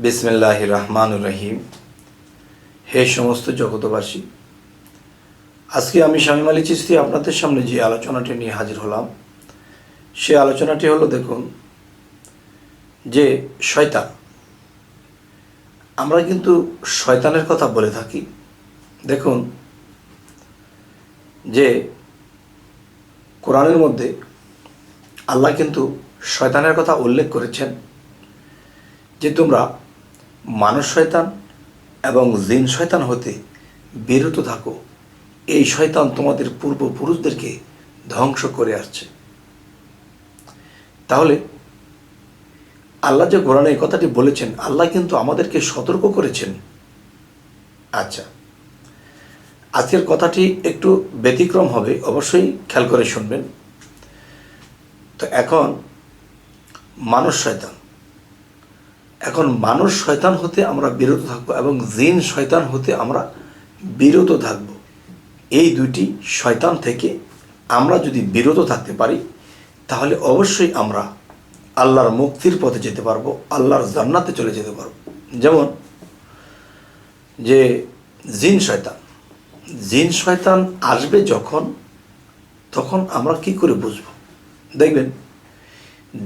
বিসমিল্লাহির রহমানির রহিম। হে সমস্ত জগতবাসী, আজকে আমি শামীম আলী চিশতি আপনাদের সামনে যে আলোচনাটি নিয়ে হাজির হলাম, সে আলোচনাটি হলো, দেখুন, যে শয়তান। আমরা কিন্তু শয়তানের কথা বলে থাকি। দেখুন, যে কোরআনের মধ্যে আল্লাহ কিন্তু শয়তানের কথা উল্লেখ করেছেন যে তোমরা মানুষ শয়তান এবং জিন শয়তান হতে বিরত থাকো। এই শয়তান তোমাদের পূর্বপুরুষদেরকে ধ্বংস করে আসছে। তাহলে আল্লাহ যে কোরআনে এই কথাটি বলেছেন, আল্লাহ কিন্তু আমাদেরকে সতর্ক করেছেন। আচ্ছা, আজকের কথাটি একটু ব্যতিক্রম হবে, অবশ্যই খেয়াল করে শুনবেন। তো এখন মানুষ শয়তান হতে আমরা বিরত থাকবো এবং জিন শয়তান হতে আমরা বিরত থাকব। এই দুইটি শয়তান থেকে আমরা যদি বিরত থাকতে পারি, তাহলে অবশ্যই আমরা আল্লাহর মুক্তির পথে যেতে পারবো, আল্লাহর জান্নাতে চলে যেতে পারবো। যেমন যে জিন শয়তান আসবে যখন, তখন আমরা কি করে বুঝবো? দেখবেন,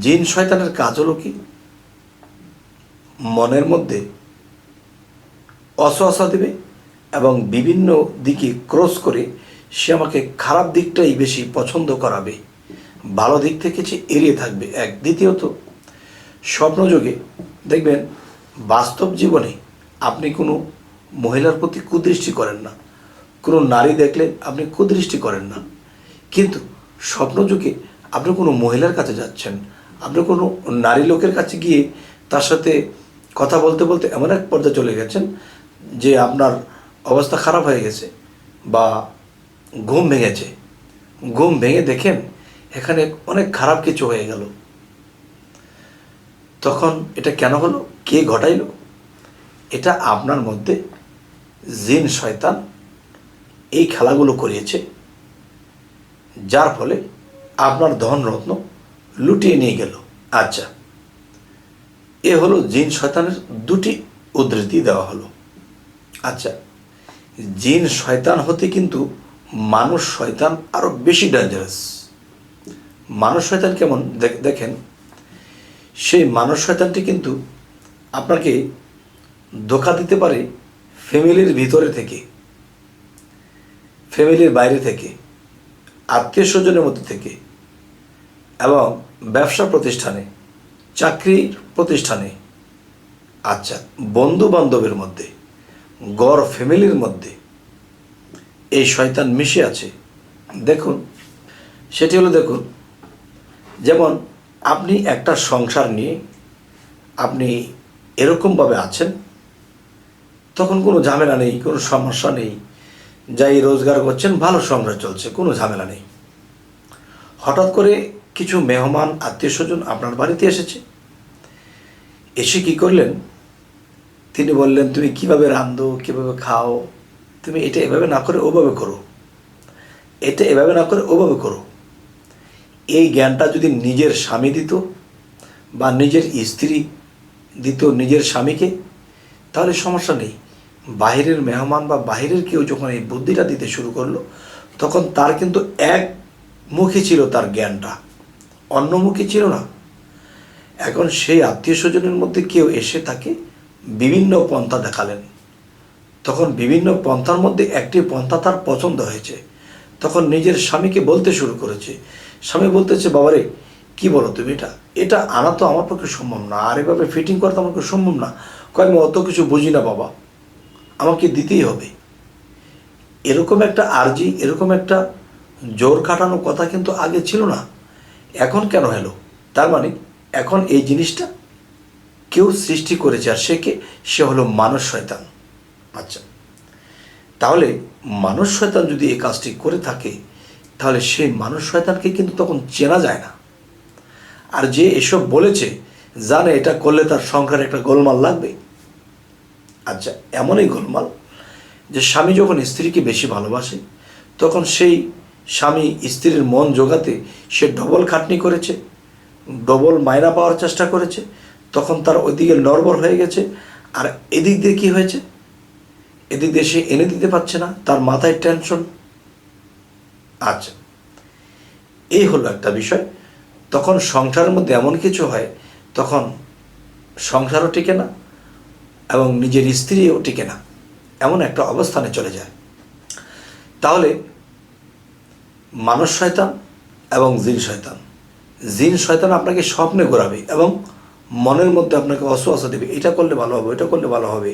জিন শয়তানের কাজ হলো কি, মনের মধ্যে অসওয়াসা দেবে এবং বিভিন্ন দিকে ক্রস করে সে আমাকে খারাপ দিকটাই বেশি পছন্দ করাবে, ভালো দিক থেকে সে এড়িয়ে থাকবে। এক, দ্বিতীয়ত, স্বপ্নযোগে দেখবেন, বাস্তব জীবনে আপনি কোনো মহিলার প্রতি কুদৃষ্টি করেন না, কোনো নারী দেখলে আপনি কুদৃষ্টি করেন না, কিন্তু স্বপ্নযোগে আপনি কোনো মহিলার কাছে যাচ্ছেন, আপনি কোনো নারী লোকের কাছে গিয়ে তার সাথে কথা বলতে বলতে এমন এক পর্যায়ে চলে গেছেন যে আপনার অবস্থা খারাপ হয়ে গেছে বা ঘুম ভেঙেছে। ঘুম ভেঙে দেখেন এখানে অনেক খারাপ কিছু হয়ে গেল। তখন এটা কেন হলো? কে ঘটাইল? এটা আপনার মধ্যে জিন শয়তান এই খেলাগুলো করিয়েছে, যার ফলে আপনার ধন রত্ন লুটিয়ে নিয়ে গেল। আচ্ছা, এ হলো জিন শয়তানের দুটি উদ্ধৃতি দেওয়া হলো। আচ্ছা, জিন শয়তান হতে কিন্তু মানুষ শয়তান আরও বেশি ডেঞ্জারাস। মানুষ শয়তান কেমন দেখেন, সেই মানুষ শয়তানটি কিন্তু আপনাকে ধোঁকা দিতে পারে ফ্যামিলির ভিতরে থেকে, ফ্যামিলির বাইরে থেকে, আত্মীয় স্বজনের মধ্যে থেকে, এবং ব্যবসা প্রতিষ্ঠানে, চাকরির প্রতিষ্ঠানে, আচ্ছা, বন্ধু বান্ধবের মধ্যে, গড় ফ্যামিলির মধ্যে এই শয়তান মিশে আছে। দেখুন, সেটি হলো, দেখুন, যেমন আপনি একটা সংসার নিয়ে আপনি এরকমভাবে আছেন, তখন কোনো ঝামেলা নেই, কোনো সমস্যা নেই, যাই রোজগার করছেন, ভালো সংসার চলছে, কোনো ঝামেলা নেই। হঠাৎ করে কিছু মেহমান আত্মীয় স্বজন আপনার বাড়িতে এসেছে। এসে কি করলেন? তিনি বললেন, তুমি কিভাবে রাঁধো, কিভাবে খাও, তুমি এটা এভাবে না করে ওভাবে করো, এটা এভাবে না করে ওভাবে করো। এই জ্ঞানটা যদি নিজের স্বামী দিত বা নিজের স্ত্রী দিত নিজের স্বামীকে, তাহলে সমস্যা নেই। বাহিরের মেহমান বা বাহিরের কেউ যখন এই বুদ্ধিটা দিতে শুরু করলো, তখন তার কিন্তু একমুখী ছিল তার জ্ঞানটা, অন্যমুখী ছিল না। এখন সেই আত্মীয় স্বজনের মধ্যে কেউ এসে তাকে বিভিন্ন পন্থা দেখালেন, তখন বিভিন্ন পন্থার মধ্যে একটি পন্থা তার পছন্দ হয়েছে, তখন নিজের স্বামীকে বলতে শুরু করেছে। স্বামী বলতেছে, বাবারে কি বলো তুমি, এটা আনা তো আমার পক্ষে সম্ভব না, আর এভাবে ফিটিং করা তো আমার পক্ষে সম্ভব না, আমি অত কিছু বুঝি না বাবা, আমাকে দিতেই হবে। এরকম একটা আর্জি, এরকম একটা জোর খাটানো কথা কিন্তু আগে ছিল না, এখন কেন এলো? তার মানে এখন এই জিনিসটা কেউ সৃষ্টি করেছে, আর সে হলো মানুষ শয়তান। আচ্ছা, তাহলে মানুষ শয়তান যদি এই কাজটি করে থাকে, তাহলে সেই মানুষ শয়তানকে কিন্তু তখন চেনা যায় না। আর যে এসব বলেছে, জানে এটা করলে তার সংসারে একটা গোলমাল লাগবে। আচ্ছা, এমনই গোলমাল যে স্বামী যখন স্ত্রীকে বেশি ভালোবাসে, তখন সেই স্বামী স্ত্রীর মন জোগাতে সে ডবল খাটনি করেছে, ডবল মায়না পাওয়ার চেষ্টা করেছে, তখন তার ওইদিকে নড়বড় হয়ে গেছে। আর এদিক দিয়ে কি হয়েছে, এদিক দিয়ে সে এনে দিতে পারছে না, তার মাথায় টেনশন। আচ্ছা, এই হলো একটা বিষয়। তখন সংসারের মধ্যে এমন কিছু হয়, তখন সংসারও টিকে না এবং নিজের স্ত্রীও টিকে না, এমন একটা অবস্থানে চলে যায়। তাহলে মানুষ শয়তান এবং জিন শয়তান। জিন শয়তান আপনাকে স্বপ্নে ঘোরাবে এবং মনের মধ্যে আপনাকে অসুয়াশা দেবে, এটা করলে ভালো হবে, এটা করলে ভালো হবে,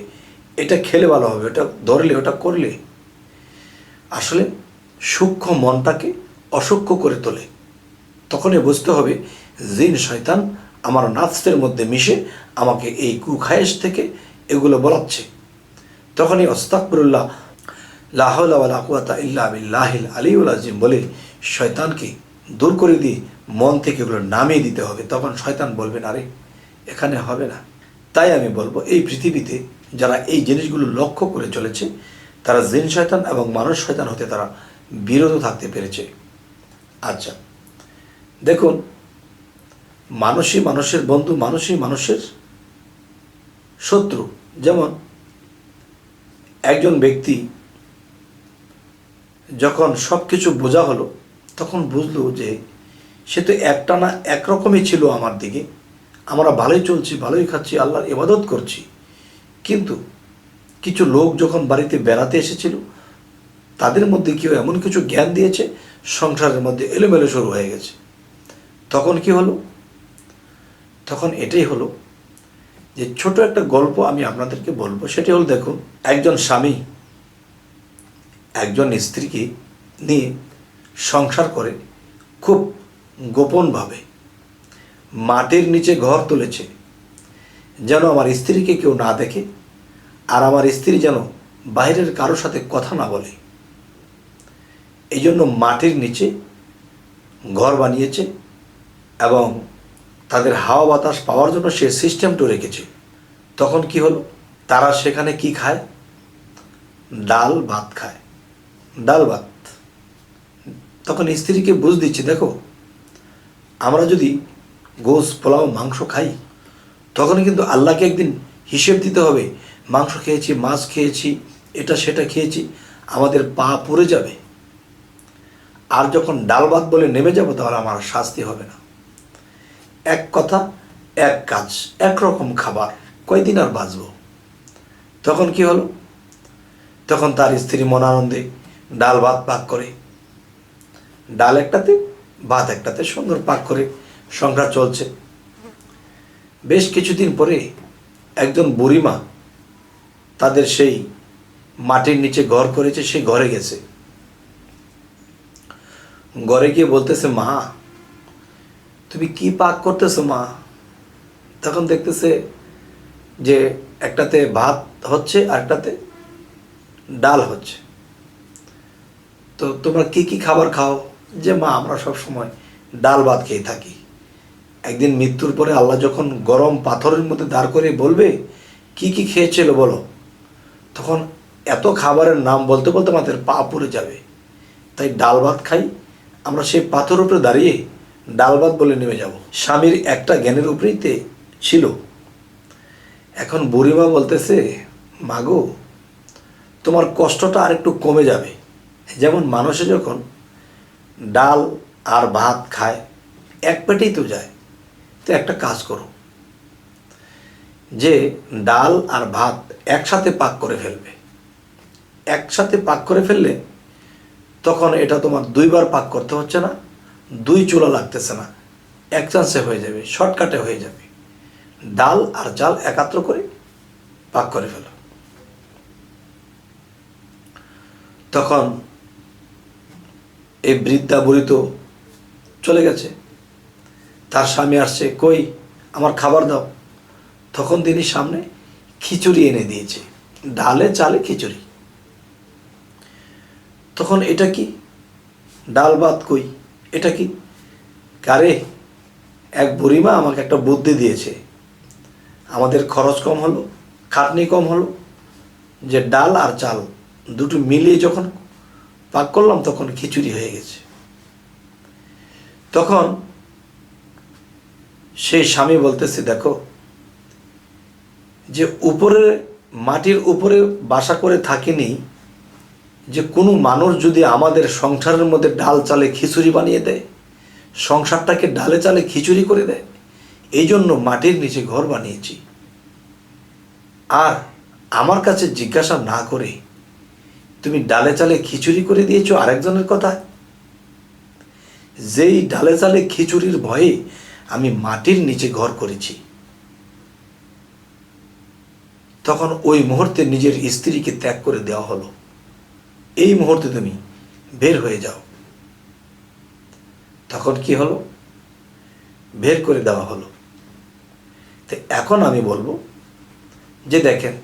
এটা খেলে ভালো হবে, ওটা ধরলে, ওটা করলে। আসলে সূক্ষ্ম মনটাকে অসূক্ষ্ম করে তোলে। তখনই বুঝতে হবে জিন শয়তান আমার নাফসের মধ্যে মিশে আমাকে এই কুখায়েশ থেকে এগুলো বলাচ্ছে। তখনই আস্তাগফিরুল্লাহ, লা হাওলা ওয়ালা কুওয়াতা ইল্লা বিল্লাহিল আলিয়্যিল আযীম বলে শয়তানকে দূর করে দিয়ে মন থেকে এগুলো নামিয়ে দিতে হবে। তখন শয়তান বলবে না, আরে এখানে হবে না। তাই আমি বলবো, এই পৃথিবীতে যারা এই জিনিসগুলো লক্ষ্য করে চলেছে, তারা জিন শয়তান এবং মানুষ শয়তান হতে তারা বিরত থাকতে পেরেছে। আচ্ছা, দেখুন, মানুষই মানুষের বন্ধু, মানুষই মানুষের শত্রু। যেমন একজন ব্যক্তি যখন সব কিছু বোঝা হলো, তখন বুঝলো যে সে তো একটানা একরকমই ছিল আমার দিকে, আমরা ভালোই চলছি, ভালোই খাচ্ছি, আল্লাহর ইবাদত করছি, কিন্তু কিছু লোক যখন বাড়িতে বেড়াতে এসেছিল, তাদের মধ্যে কেউ এমন কিছু জ্ঞান দিয়েছে, সংসারের মধ্যে এলোমেলো শুরু হয়ে গেছে। তখন কি হলো? তখন এটাই হলো যে ছোট একটা গল্প আমি আপনাদেরকে বলবো। সেটি হলো, দেখুন, একজন স্বামী একজন স্ত্রীকে নিয়ে সংসার করে খুব গোপনভাবে মাটির নিচে ঘর তুলেছে, যেন আমার স্ত্রীকে কেউ না দেখে, আর আমার স্ত্রী যেন বাইরের কারোর সাথে কথা না বলে। এই জন্য মাটির নিচে ঘর বানিয়েছে এবং তাদের হাওয়া বাতাস পাওয়ার জন্য সে সিস্টেমটা রেখেছে। তখন কি হলো? তারা সেখানে কি খায়? ডাল ভাত খায়, ডাল ভাত। তখন স্ত্রীকে বুঝ দিচ্ছে, দেখো, আমরা যদি গোশ, পোলাও, মাংস খাই, তখন কিন্তু আল্লাহকে একদিন হিসেব দিতে হবে। মাংস খেয়েছি, মাছ খেয়েছি, এটা সেটা খেয়েছি, আমাদের পা পুড়ে যাবে। আর যখন ডাল ভাত বলে নেমে যাব, তাহলে আমার শাস্তি হবে না। এক কথা, এক কাজ, একরকম খাবার, কয়দিন আর বাঁচব? তখন কি হলো? তখন তার স্ত্রী মনানন্দে ডাল ভাত পাক করে, ডাল একটাতে ভাত একটাতে সুন্দর পাক করে সংসার চলছে। বেশ কিছুদিন পরে একজন বুড়িমা তাদের সেই মাটির নিচে ঘর করেছে, সেই ঘরে গেছে। ঘরে গিয়ে বলতেছে, মা, তুমি কি পাক করতেছো মা? তখন দেখতেছে যে একটাতে ভাত হচ্ছে আর একটাতে ডাল হচ্ছে। তো তোমরা কি কি খাবার খাও? যে মা, আমরা সব সময় ডাল ভাত খেয়ে থাকি। একদিন মৃত্যুর পরে আল্লাহ যখন গরম পাথরের মধ্যে দাঁড় করে বলবে, কি কি খেয়েছিল বলো, তখন এত খাবারের নাম বলতে বলতে আমাদের পা পুড়ে যাবে। তাই ডাল ভাত খাই, আমরা সেই পাথর উপরে দাঁড়িয়ে ডাল ভাত বলে নেমে যাব। স্বামীর একটা জ্ঞানের উপরেই ছিল। এখন বুড়িমা বলতেছে, মাগো, তোমার কষ্টটা আর একটু কমে যাবে। যেমন মানুষে যখন ডাল আর ভাত খায়, এক পেটেই তো যায়। তো একটা কাজ করো, যে ডাল আর ভাত একসাথে পাক করে ফেলবে। একসাথে পাক করে ফেললে তখন এটা তোমার দুইবার পাক করতে হচ্ছে না, দুই চুলা লাগতেছে না, এক চান্সে হয়ে যাবে, শর্টকাটে হয়ে যাবে। ডাল আর চাল একাত্র করে পাক করে ফেলো। তখন এই বৃদ্ধা বুড়ি তো চলে গেছে, তার স্বামী আসছে, কই আমার খাবার দাও। তখন তিনি সামনে খিচুড়ি এনে দিয়েছে, ডালে চালে খিচুড়ি। তখন এটা কি? ডাল ভাত কই, এটা কি? কারে, এক বুড়িমা আমাকে একটা বুদ্ধি দিয়েছে, আমাদের খরচ কম হলো, খাটনি কম হলো, যে ডাল আর চাল দুটো মিলিয়ে যখন পাক করলাম, তখন খিচুড়ি হয়ে গেছে। তখন সেই স্বামী বলতেছে, দেখো, যে উপরে মাটির উপরে বাসা করে থাকিনি, যে কোনো মানুষ যদি আমাদের সংসারের মধ্যে ডাল চালে খিচুড়ি বানিয়ে দেয়, সংসারটাকে ডালে চালে খিচুড়ি করে দেয়, এই জন্য মাটির নিচে ঘর বানিয়েছি। আর আমার কাছে জিজ্ঞাসা না করে তুমি ডালে চালে খিচুড়ি করে দিয়েছো আরেকজনের কথা। যেই ডালে চালে খিচুড়ির ভয়ে আমি মাটির নিচে ঘর করেছি, তখন ওই মুহূর্তে নিজের স্ত্রীকে ত্যাগ করে দেওয়া হলো। এই মুহূর্তে তুমি বের হয়ে যাও। তখন কি হলো? বের করে দেওয়া হলো। তো এখন আমি বলবো যে দেখেন,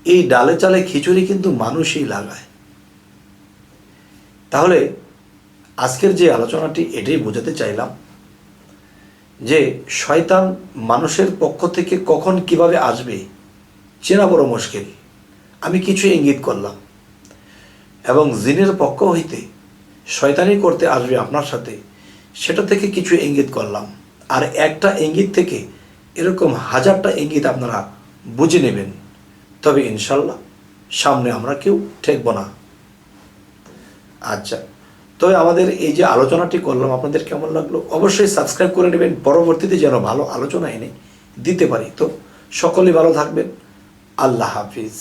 এই ডালে চালে খিচুড়ি কিন্তু মানুষই লাগায়। তাহলে আজকের যে আলোচনাটি এটাই বোঝাতে চাইলাম যে শয়তান মানুষের পক্ষ থেকে কখন কিভাবে আসবে চেনা বড় মুশকিল। আমি কিছু ইঙ্গিত করলাম, এবং জিনের পক্ষ হইতে শয়তানি করতে আসবে আপনার সাথে, সেটা থেকে কিছু ইঙ্গিত করলাম। আর একটা ইঙ্গিত থেকে এরকম হাজারটা ইঙ্গিত আপনারা বুঝে নেবেন, তবে ইনশাল্লাহ সামনে আমরা কেউ ঠেকব না। আচ্ছা, তবে আমাদের এই যে আলোচনাটি করলাম আপনাদের কেমন লাগলো অবশ্যই সাবস্ক্রাইব করে নেবেন, পরবর্তীতে যেন ভালো আলোচনা এনে দিতে পারি। তো সকলেই ভালো থাকবেন। আল্লাহ হাফিজ।